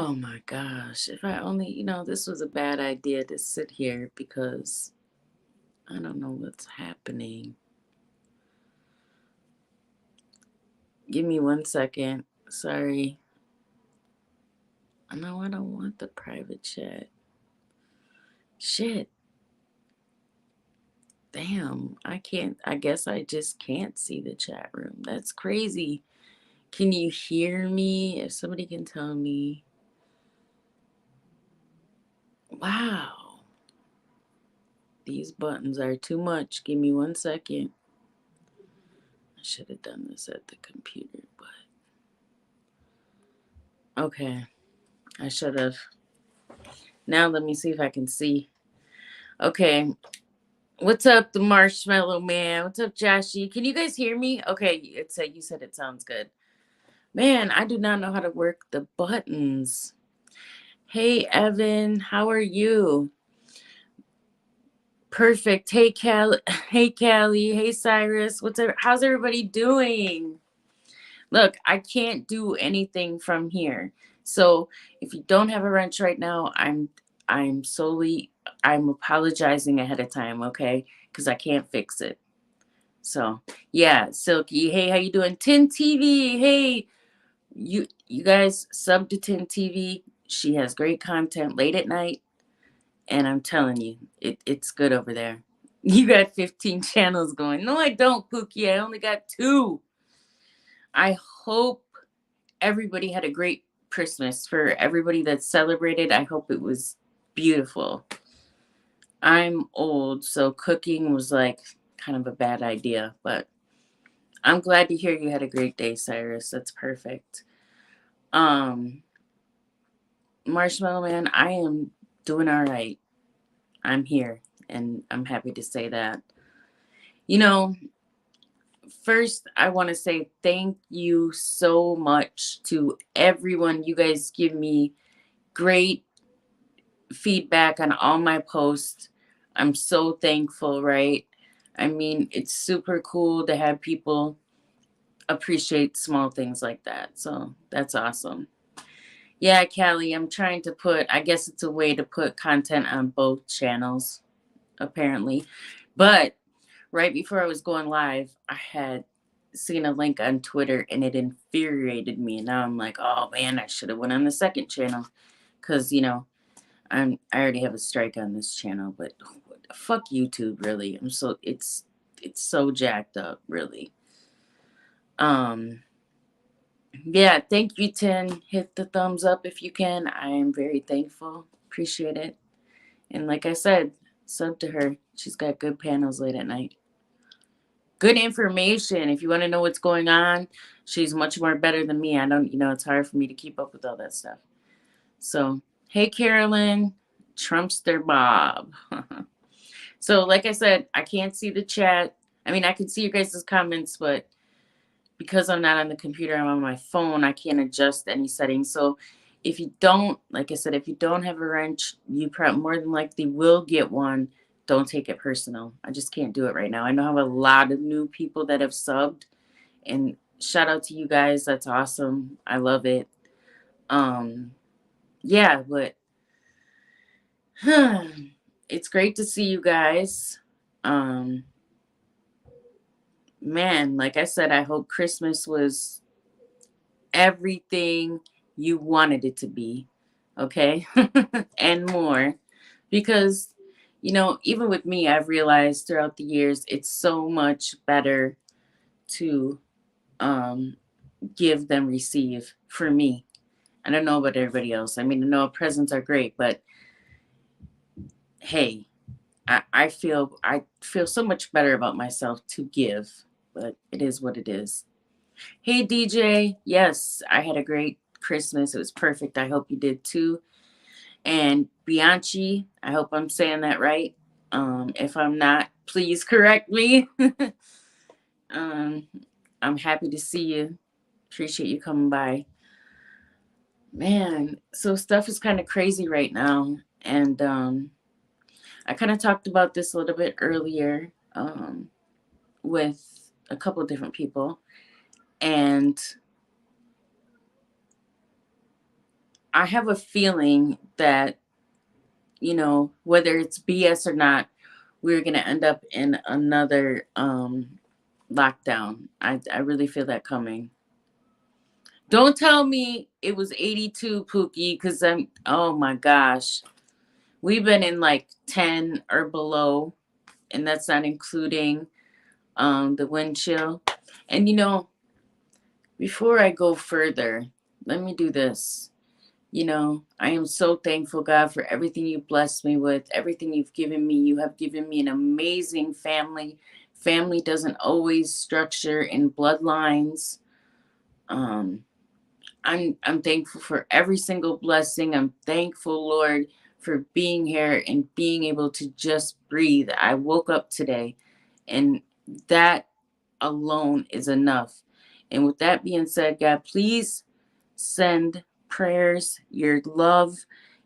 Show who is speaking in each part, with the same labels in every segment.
Speaker 1: Oh my gosh. If I only, this was a bad idea to sit here because I don't know what's happening. Give me 1 second. Sorry. No, I don't want the private chat. Shit. Damn. I guess I just can't see the chat room. That's crazy. Can you hear me? If somebody can tell me. Wow. These buttons are too much. Give me 1 second. I should have done this at the computer, but okay. I should have. Now let me see if I can see. Okay. What's up, the Marshmallow Man? What's up, Joshy? Can you guys hear me? Okay, you said it sounds good. Man, I do not know how to work the buttons. Hey, Evan, how are you? Perfect. Hey, Callie. Hey, Callie. Hey, Cyrus. How's everybody doing? Look, I can't do anything from here. So if you don't have a wrench right now, I'm apologizing ahead of time, okay? Because I can't fix it. So yeah, Silky. Hey, how you doing? Tin TV. Hey, you guys sub to Tin TV. She has great content late at night, and I'm telling you, it's good over there. You got 15 channels going. No, I don't, Pookie. I only got 2. I hope everybody had a great Christmas. For everybody that celebrated, I hope it was beautiful. I'm old, so cooking was like kind of a bad idea, but I'm glad to hear you had a great day, Cyrus. That's perfect. Um, Marshmallow Man, I am doing all right. I'm here, and I'm happy to say that. You know, first, I want to say thank you so much to everyone. You guys give me great feedback on all my posts. I'm so thankful, right? I mean, it's super cool to have people appreciate small things like that. So that's awesome. Yeah, Callie, I'm trying to I guess it's a way to put content on both channels, apparently. But right before I was going live, I had seen a link on Twitter and it infuriated me. And now I'm like, oh man, I should have went on the second channel. Cause I already have a strike on this channel, but fuck YouTube, really. It's so jacked up, really. Yeah, thank you, Tin. Hit the thumbs up if you can. I am very thankful. Appreciate it. And like I said, sub to her. She's got good panels late at night. Good information. If you want to know what's going on, she's much more better than me. I don't, it's hard for me to keep up with all that stuff. So, hey, Carolyn, Trumpster Bob. So, like I said, I can't see the chat. I mean, I can see your guys' comments, but because I'm not on the computer, I'm on my phone, I can't adjust any settings. So, if you don't, like I said, if you don't have a wrench, you probably more than likely will get one. Don't take it personal. I just can't do it right now. I know I have a lot of new people that have subbed, and shout out to you guys. That's awesome. I love it. Yeah, but it's great to see you guys. Man, like I said, I hope Christmas was everything you wanted it to be, okay? And more. Because, even with me, I've realized throughout the years it's so much better to give than receive for me. I don't know about everybody else. I mean, I know presents are great, but hey, I feel so much better about myself to give, but it is what it is. Hey DJ, yes, I had a great Christmas. It was perfect. I hope you did too. And Bianchi, I hope I'm saying that right. If I'm not, please correct me. um, I'm happy to see you. Appreciate you coming by. Man, so stuff is kind of crazy right now. And I kind of talked about this a little bit earlier with a couple of different people. And I have a feeling that, whether it's BS or not, we're going to end up in another lockdown. I really feel that coming. Don't tell me it was 82, Pookie, because oh my gosh. We've been in like 10 or below, and that's not including the wind chill. And before I go further, let me do this. I am so thankful, God, for everything you blessed me with, everything you've given me. You have given me an amazing family. Family doesn't always structure in bloodlines. Um, I'm thankful for every single blessing. I'm thankful, Lord, for being here and being able to just breathe. I woke up today, and that alone is enough. And with that being said, God, please send prayers, your love,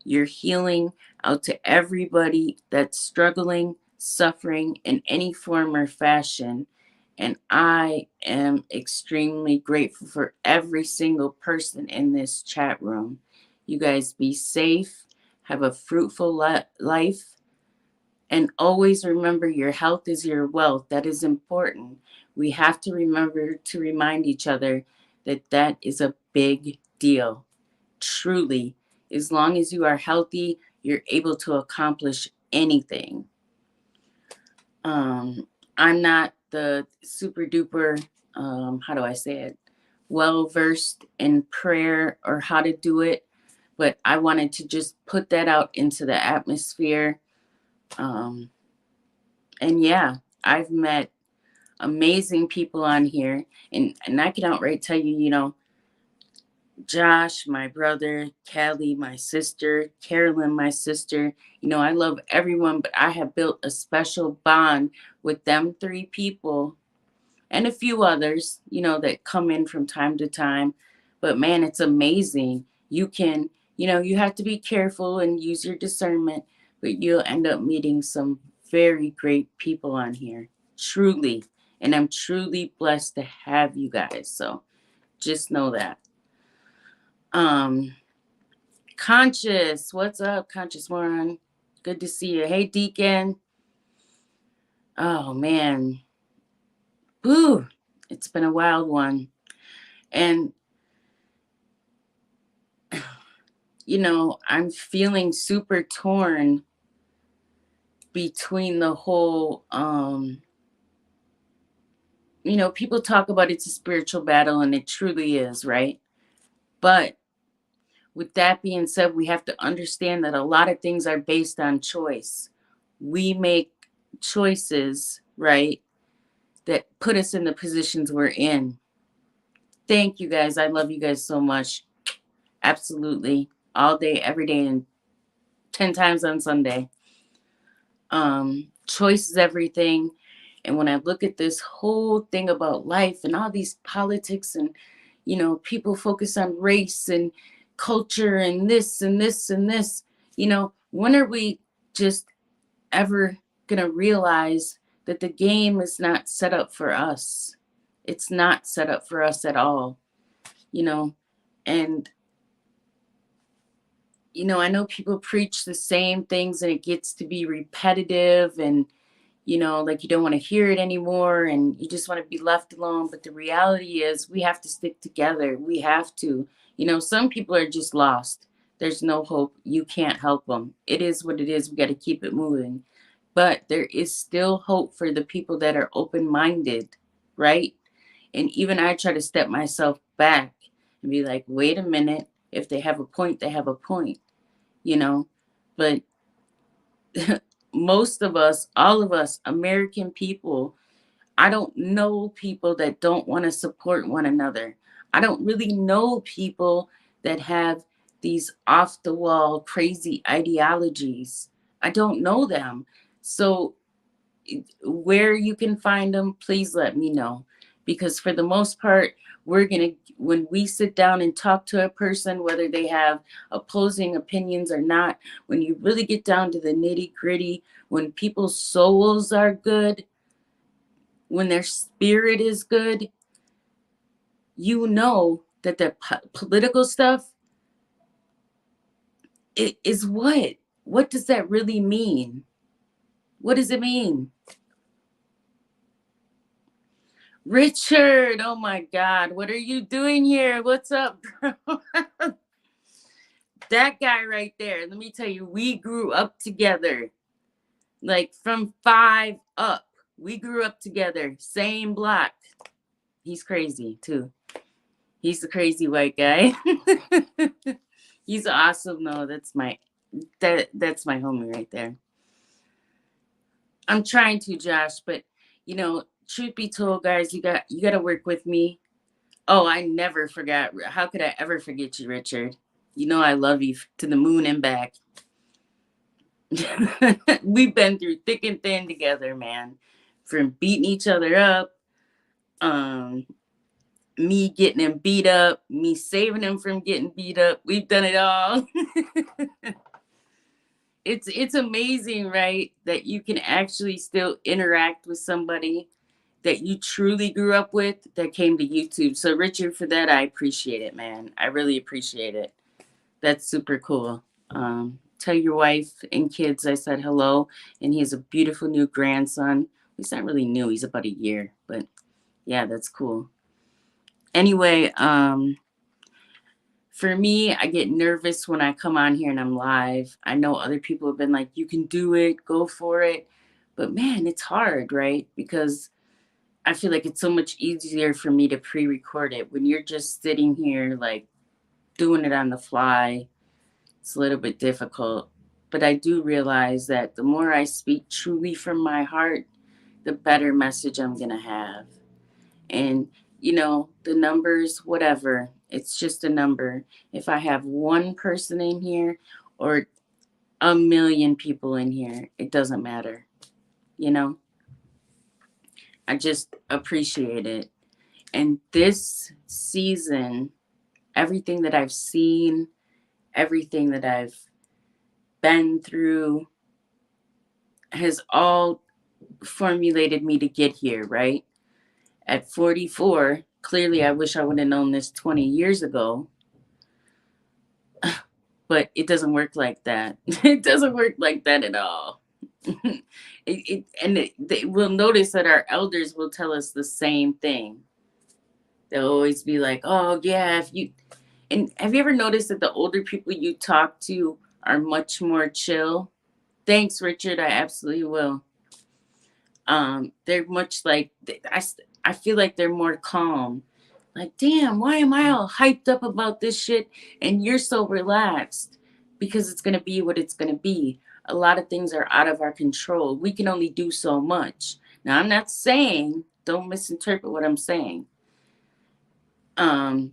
Speaker 1: your healing out to everybody that's struggling, suffering in any form or fashion. And I am extremely grateful for every single person in this chat room. You guys be safe, have a fruitful life, and always remember your health is your wealth. That is important. We have to remember to remind each other that that is a big deal. Truly, as long as you are healthy, you're able to accomplish anything. I'm not the super duper, how do I say it, well versed in prayer or how to do it, but I wanted to just put that out into the atmosphere. Um, and yeah, I've met amazing people on here, and I can outright tell you, Josh, my brother, Kelly, my sister, Carolyn, my sister. I love everyone, but I have built a special bond with them three people and a few others, that come in from time to time. But man, it's amazing. You can, you have to be careful and use your discernment, but you'll end up meeting some very great people on here. Truly. And I'm truly blessed to have you guys. So just know that. Um, Conscious, what's up, Conscious Moron? Good to see you. Hey, Deacon. Oh man, woo! It's been a wild one, and I'm feeling super torn between the whole. People talk about it's a spiritual battle, and it truly is, right? But with that being said, we have to understand that a lot of things are based on choice. We make choices, right, that put us in the positions we're in. Thank you guys. I love you guys so much. Absolutely. All day, every day, and 10 times on Sunday. Choice is everything. And when I look at this whole thing about life and all these politics and, people focus on race and culture and this and this and this, when are we just ever going to realize that the game is not set up for us? It's not set up for us at all, and, I know people preach the same things and it gets to be repetitive and, like you don't want to hear it anymore and you just want to be left alone. But the reality is we have to stick together. We have to. Some people are just lost. There's no hope. You can't help them. It is what it is. We got to keep it moving. But there is still hope for the people that are open-minded, right? And even I try to step myself back and be like, wait a minute. If they have a point, they have a point, But most of us, all of us, American people, I don't know people that don't want to support one another. I don't really know people that have these off the wall crazy ideologies. I don't know them. So where you can find them, please let me know. Because for the most part, when we sit down and talk to a person, whether they have opposing opinions or not, when you really get down to the nitty gritty, when people's souls are good, when their spirit is good, that the political stuff It is what? What does that really mean? What does it mean? Richard, oh my God, what are you doing here? What's up, bro? That guy right there, let me tell you, we grew up together, like from 5 up. We grew up together, same block. He's crazy too. He's the crazy white guy. He's awesome though. That's my homie right there. I'm trying to, Josh, but truth be told, guys, you got to work with me. Oh, I never forgot. How could I ever forget you, Richard? You know I love you to the moon and back. We've been through thick and thin together, man. From beating each other up, um, me getting him beat up, me saving him from getting beat up. We've done it all. It's amazing, right? That you can actually still interact with somebody that you truly grew up with that came to YouTube. So Richard, for that, I appreciate it, man. I really appreciate it. That's super cool. Tell your wife and kids I said hello, and he has a beautiful new grandson. He's not really new; he's about a year, but yeah, that's cool. Anyway, for me, I get nervous when I come on here and I'm live. I know other people have been like, "You can do it, go for it," but man, it's hard, right? Because I feel like it's so much easier for me to pre-record it when you're just sitting here like doing it on the fly. It's a little bit difficult, but I do realize that the more I speak truly from my heart, the better message I'm going to have. And, the numbers, whatever, it's just a number. If I have one person in here or a million people in here, it doesn't matter. You know, I just appreciate it. And this season, everything that I've seen, everything that I've been through has all formulated me to get here, right? At 44, clearly I wish I would have known this 20 years ago, but it doesn't work like that. It doesn't work like that at all. We'll notice that our elders will tell us the same thing. They'll always be like, oh, yeah, and have you ever noticed that the older people you talk to are much more chill? Thanks, Richard. I absolutely will. They're much like I feel like they're more calm. Like, damn, why am I all hyped up about this shit and you're so relaxed? Because it's gonna be what it's gonna be. A lot of things are out of our control. We can only do so much. Now, I'm not saying, don't misinterpret what I'm saying. Um,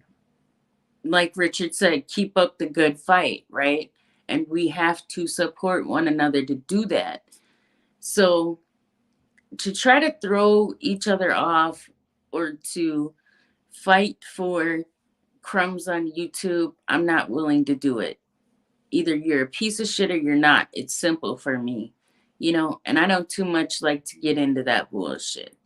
Speaker 1: like Richard said, keep up the good fight, right? And we have to support one another to do that. So to try to throw each other off or to fight for crumbs on YouTube, I'm not willing to do it. Either you're a piece of shit or you're not. It's simple for me, and I don't too much like to get into that bullshit.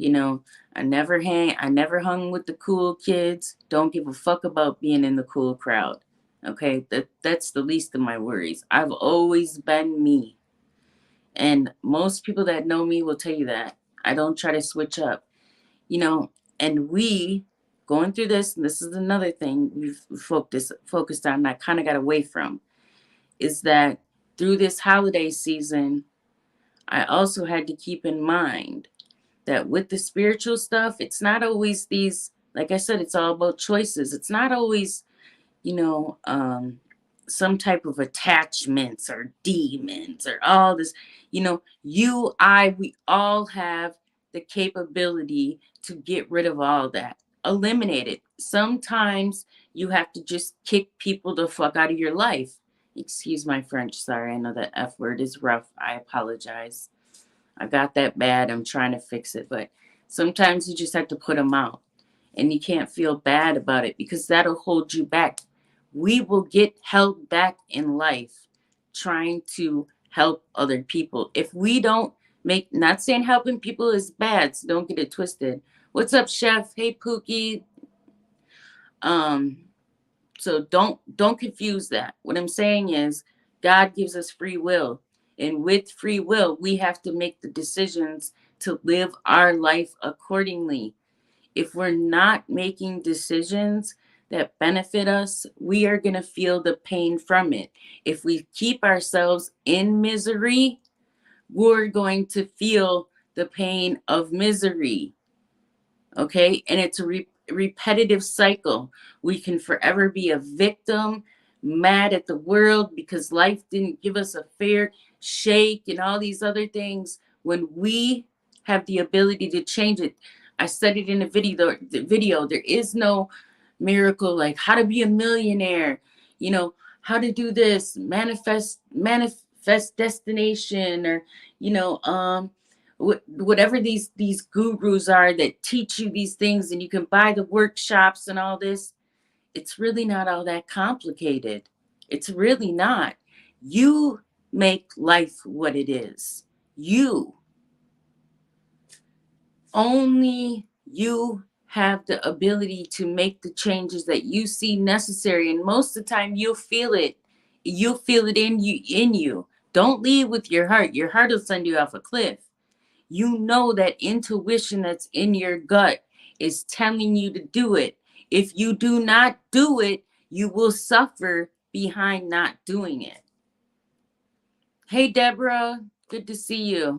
Speaker 1: I never hung with the cool kids. Don't give a fuck about being in the cool crowd. Okay, that's the least of my worries. I've always been me. And most people that know me will tell you that. I don't try to switch up, and we going through this, and this is another thing we've focused on, and I kind of got away from, is that through this holiday season, I also had to keep in mind that with the spiritual stuff, it's not always these, like I said, it's all about choices. It's not always, some type of attachments or demons or all this, we all have the capability to get rid of all that, eliminate it. Sometimes you have to just kick people the fuck out of your life. Excuse my French, sorry, I know that F word is rough. I apologize. I got that bad. I'm trying to fix it, but sometimes you just have to put them out, and you can't feel bad about it because that'll hold you back. We will get held back in life trying to help other people. If we don't not saying helping people is bad, so don't get it twisted. What's up, Chef? Hey, Pookie. Um, So don't confuse that. What I'm saying is God gives us free will. And with free will, we have to make the decisions to live our life accordingly. If we're not making decisions that benefit us, we are going to feel the pain from it. If we keep ourselves in misery, we're going to feel the pain of misery. Okay. And it's a repetitive cycle. We can forever be a victim, mad at the world because life didn't give us a fair shake and all these other things, when we have the ability to change it. I said it in the video, there is no miracle like how to be a millionaire, how to do this, manifest destination, or you know um whatever these gurus are that teach you these things, and you can buy the workshops and all this. It's really not all that complicated. It's really not. You make life what it is. You, only you have the ability to make the changes that you see necessary, and most of the time you'll feel it. You'll feel it in you. Don't lead with your heart. Your heart will send you off a cliff. You know that intuition that's in your gut is telling you to do it. If you do not do it, you will suffer behind not doing it. Hey, Deborah, good to see you.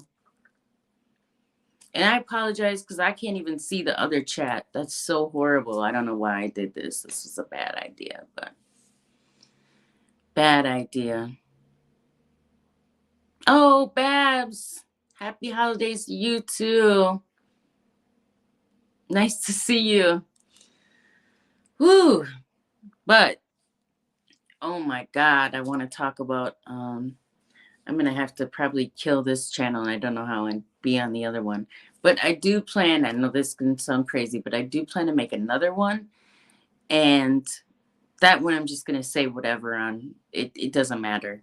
Speaker 1: And I apologize because I can't even see the other chat. That's so horrible. I don't know why I did this. This was a bad idea, but bad idea. Oh, Babs, happy holidays to you too. Nice to see you. Whew. But oh my God, I want to talk about, I'm going to have to probably kill this channel, and I don't know how, and be on the other one. But I do plan, I know this can sound crazy, but I do plan to make another one. And that one I'm just going to say whatever on it. It doesn't matter.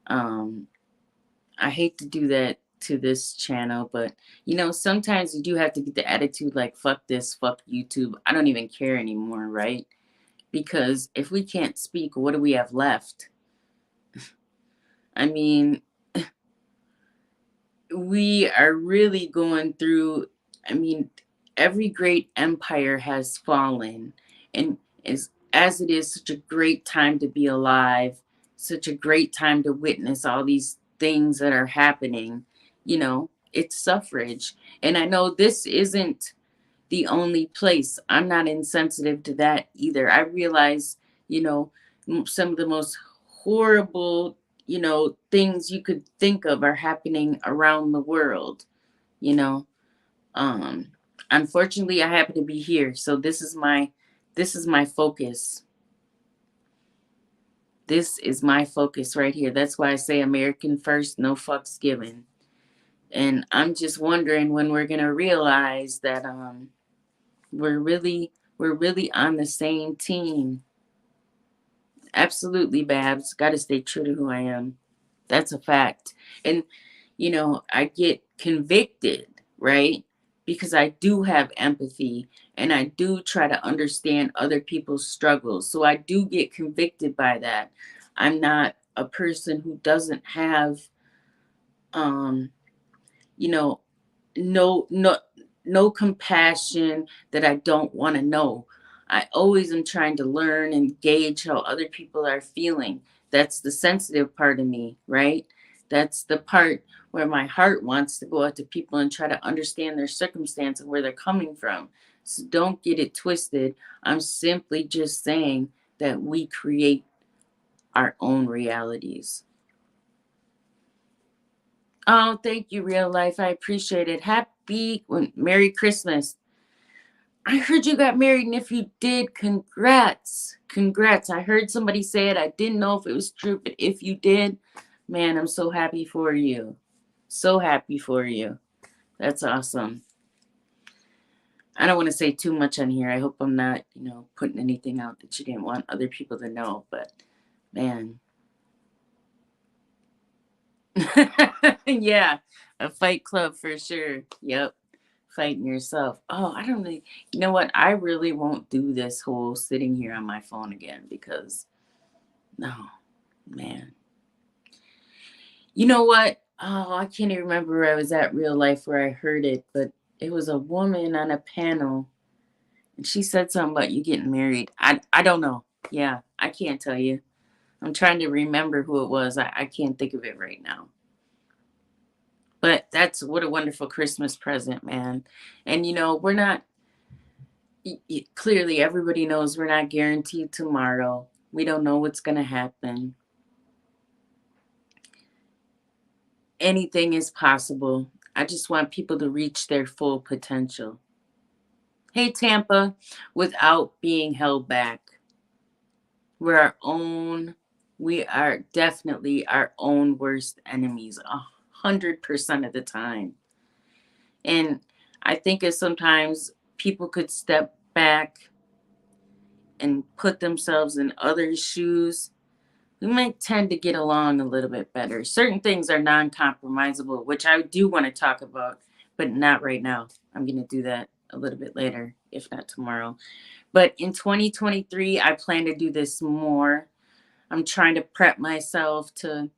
Speaker 1: I hate to do that to this channel, but sometimes you do have to get the attitude like, fuck this, fuck YouTube. I don't even care anymore, right? Because if we can't speak, what do we have left? I mean, we are really going through, every great empire has fallen. And as it is such a great time to be alive, such a great time to witness all these things that are happening, it's suffrage. And I know this isn't the only place. I'm not insensitive to that either. I realize, some of the most horrible, things you could think of are happening around the world, you know. Unfortunately, I happen to be here, so this is my focus. This is my focus right here. That's why I say American first, no fucks given. And I'm just wondering when we're gonna realize that we're really on the same team. Absolutely, Babs. Got to stay true to who I am. That's a fact. And I get convicted, right? Because I do have empathy, and I do try to understand other people's struggles. So I do get convicted by that. I'm not a person who doesn't have you know no compassion that I don't want to know. I always am trying to learn and gauge how other people are feeling. That's the sensitive part of me, right? That's the part where my heart wants to go out to people and try to understand their circumstance and where they're coming from. So don't get it twisted. I'm simply just saying that we create our own realities. Oh, thank you, real life. I appreciate it. Merry Christmas. I heard you got married, and if you did, congrats. Congrats. I heard somebody say it. I didn't know if it was true, but if you did, man, I'm so happy for you. So happy for you. That's awesome. I don't want to say too much on here. I hope I'm not, putting anything out that you didn't want other people to know, but man. Yeah, a fight club for sure. Yep. fighting yourself. Oh, I don't really, you know what? I really won't do this whole sitting here on my phone again because, no, man. You know what? Oh, I can't even remember where I was at real life where I heard it, but it was a woman on a panel and she said something about you getting married. I don't know. Yeah, I can't tell you. I'm trying to remember who it was. I can't think of it right now. But that's what a wonderful Christmas present, man. And we're not clearly everybody knows we're not guaranteed tomorrow. We don't know what's going to happen. Anything is possible. I just want people to reach their full potential. Hey, Tampa, without being held back. We're our own, we are definitely our own worst enemies 100% of the time. And I think if sometimes people could step back and put themselves in others' shoes, we might tend to get along a little bit better. Certain things are non-compromisable, which I do want to talk about, but not right now. I'm going to do that a little bit later, if not tomorrow. But in 2023, I plan to do this more. I'm trying to prep myself to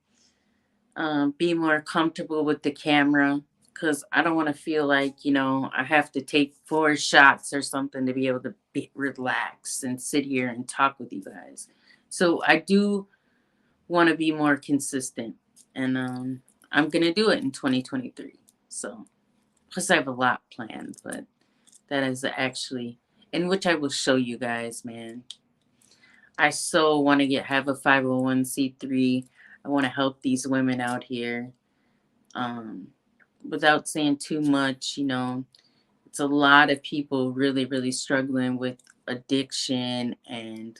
Speaker 1: be more comfortable with the camera because I don't want to feel like, I have to take 4 shots or something to be able to be relaxed and sit here and talk with you guys. So I do want to be more consistent, and I'm going to do it in 2023. So plus I have a lot planned, but that is actually in which I will show you guys, man. I so want to have a 501c3. I want to help these women out here. Without saying too much, it's a lot of people really, really struggling with addiction and,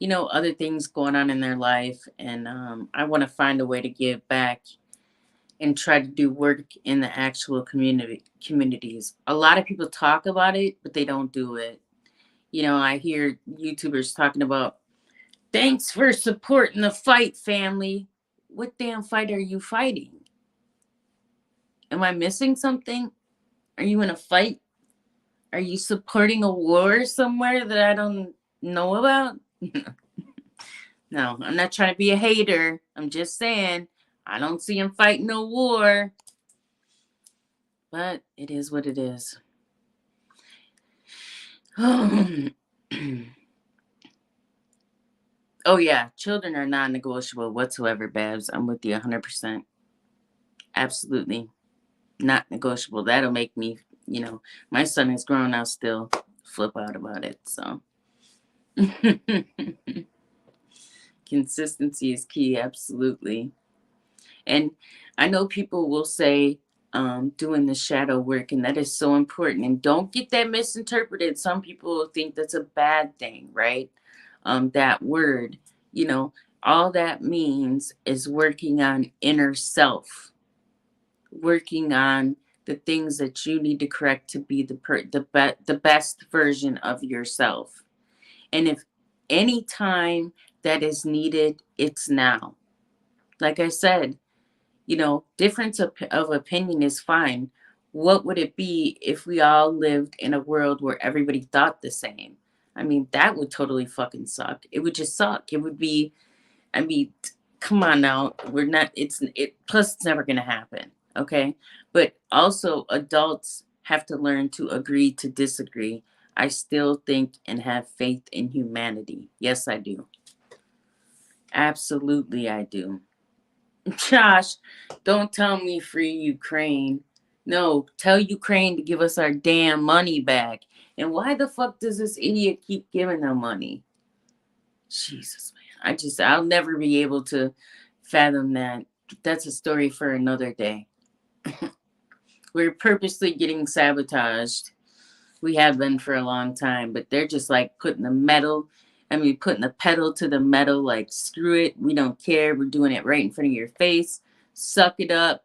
Speaker 1: other things going on in their life. And I want to find a way to give back and try to do work in the actual communities. A lot of people talk about it, but they don't do it. I hear YouTubers talking about, thanks for supporting the fight, family. What damn fight are you fighting? Am I missing something? Are you in a fight? Are you supporting a war somewhere that I don't know about? No, I'm not trying to be a hater. I'm just saying I don't see him fighting no war. But it is what it is. Oh yeah, children are non-negotiable whatsoever, Babs. I'm with you 100%. Absolutely not negotiable. That'll make me, my son is grown now still flip out about it. So consistency is key, absolutely. And I know people will say doing the shadow work, and that is so important. And don't get that misinterpreted. Some people think that's a bad thing, right? That word, all that means is working on inner self, working on the things that you need to correct to be the best version of yourself. And if any time that is needed, it's now. Like I said, difference of opinion is fine. What would it be if we all lived in a world where everybody thought the same? I mean, that would totally fucking suck. It would just suck. It would be, I mean, come on now. We're not, plus it's never going to happen. Okay. But also, adults have to learn to agree to disagree. I still think and have faith in humanity. Yes, I do. Absolutely, I do. Josh, don't tell me free Ukraine. No, tell Ukraine to give us our damn money back. And why the fuck does this idiot keep giving them money? Jesus, man. I'll never be able to fathom that. That's a story for another day. We're purposely getting sabotaged. We have been for a long time, but they're just like putting the pedal to the metal, like, screw it. We don't care. We're doing it right in front of your face. Suck it up.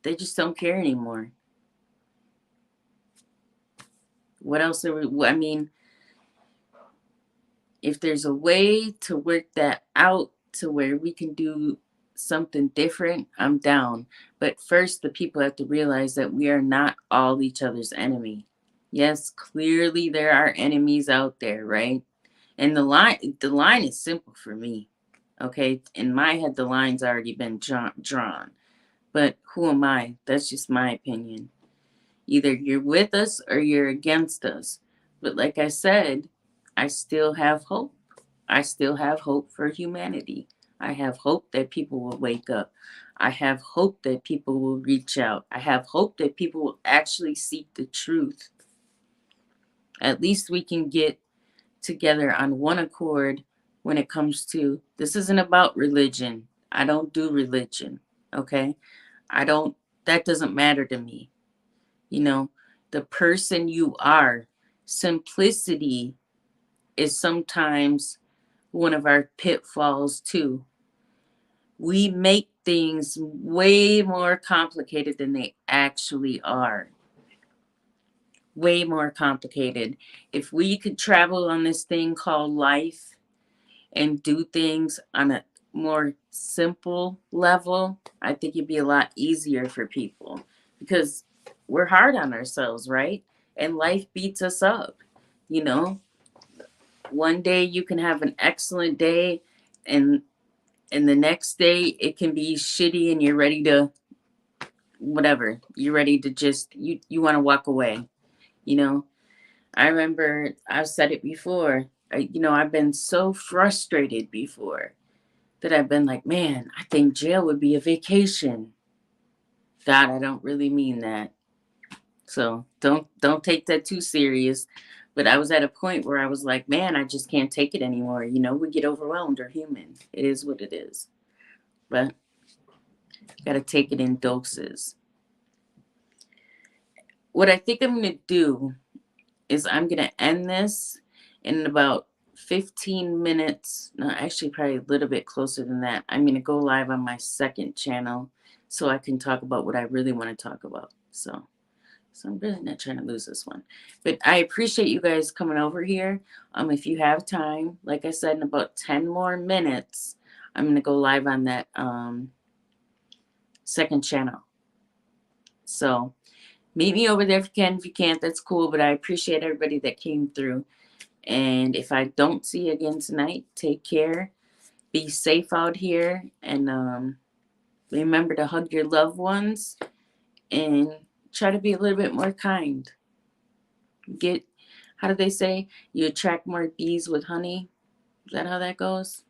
Speaker 1: They just don't care anymore. What else are we, I mean, if there's a way to work that out to where we can do something different, I'm down. But first, the people have to realize that we are not all each other's enemy. Yes, clearly there are enemies out there, right? And the line is simple for me. Okay, in my head, the line's already been drawn. But who am I? That's just my opinion. Either you're with us or you're against us. But like I said, I still have hope. I still have hope for humanity. I have hope that people will wake up. I have hope that people will reach out. I have hope that people will actually seek the truth. At least we can get together on one accord when it comes to this isn't about religion. I don't do religion, okay? I don't that doesn't matter to me. You know, the person you are. Simplicity is sometimes one of our pitfalls too. We make things way more complicated than they actually are. Way more complicated. If we could travel on this thing called life and do things on a more simple level, I think it'd be a lot easier for people because we're hard on ourselves, right? And life beats us up. You know, one day you can have an excellent day and the next day it can be shitty and you're ready to whatever. You're ready to just you want to walk away, you know? I remember I've said it before. I've been so frustrated before that I've been like, man, I think jail would be a vacation. God, I don't really mean that. So don't take that too serious. But I was at a point where I was like, man, I just can't take it anymore. We get overwhelmed. We're human. It is what it is. But you gotta take it in doses. What I think I'm gonna do is I'm gonna end this in about 15 minutes. No, actually probably a little bit closer than that. I'm gonna go live on my second channel so I can talk about what I really want to talk about. So I'm really not trying to lose this one. But I appreciate you guys coming over here. If you have time, like I said, in about 10 more minutes, I'm gonna go live on that second channel. So meet me over there if you can. If you can't, that's cool. But I appreciate everybody that came through. And if I don't see you again tonight, take care. Be safe out here. And remember to hug your loved ones. And try to be a little bit more kind. How do they say? You attract more bees with honey. Is that how that goes?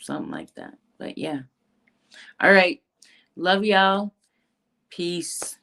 Speaker 1: Something like that. But yeah. All right. Love y'all. Peace.